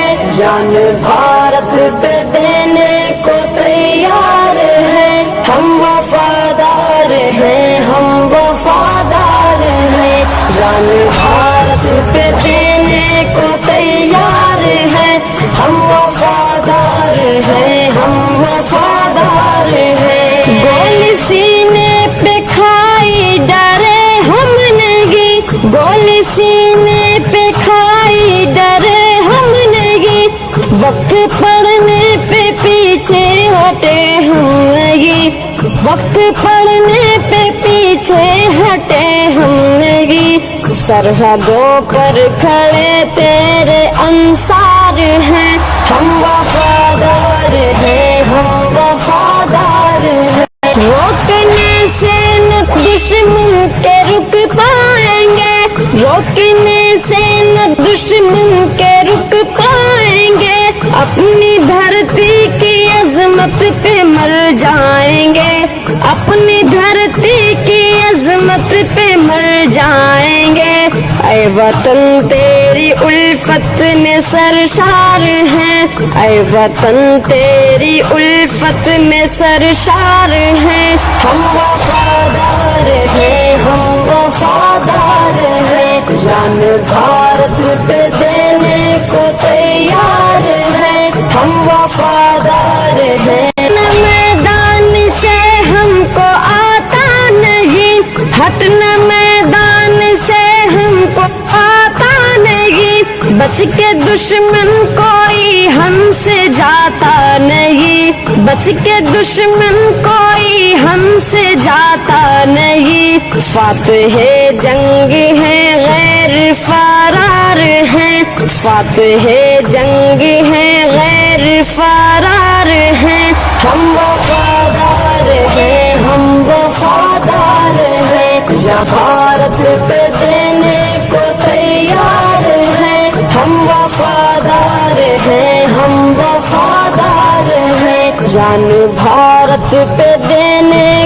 हैं, जान भारत पे देने को तैयार हैं। हम वफादार हैं, हम वफादार हैं, जान भारत पे देने को तैयार हैं। हम वफादार हैं, हम वफादार हैं। गोली सीने पे खाई डरे हम नहीं, गोली सीने पे खाई डरे हम नहीं, वक्त पड़ने पे पीछे हटे हम नहीं, वक्त पड़ने पे पीछे हटे हम नहीं। सरहदों पर खड़े तेरे अंसार हैं, हम वफादार हैं, हम वफादार हैं। रोकने से न दुश्मन के रुक पाएंगे, रोकने से न दुश्मन के रुक पाएंगे। अपनी धरती की अजमत पे मर जाएंगे, अपनी धरती की अजमत पे मर जाएंगे। ऐ वतन तेरी उल्फत में सरशार हैं, ऐ वतन तेरी उल्फत में सरशार हैं। हम वफादार हैं, हम वफादार हैं, जान भारत पे देने को तैयार हैं। हम वफादार हैं। मैदान से हमको आता नहीं, हटना मैदान से हमको आता नहीं। बच के दुश्मन कोई हमसे जाता नहीं, बच के दुश्मन कोई हमसे जाता नहीं। फातहे जंग है गैर फरार हैं, फातहे जंग है गैर फरार हैं। हम वफादार हैं, हम वफादार हैं, जहाँ भारत पे देने को तैयार हैं। हम वफादार हैं, हम वफादार हैं, जान भारत पे देने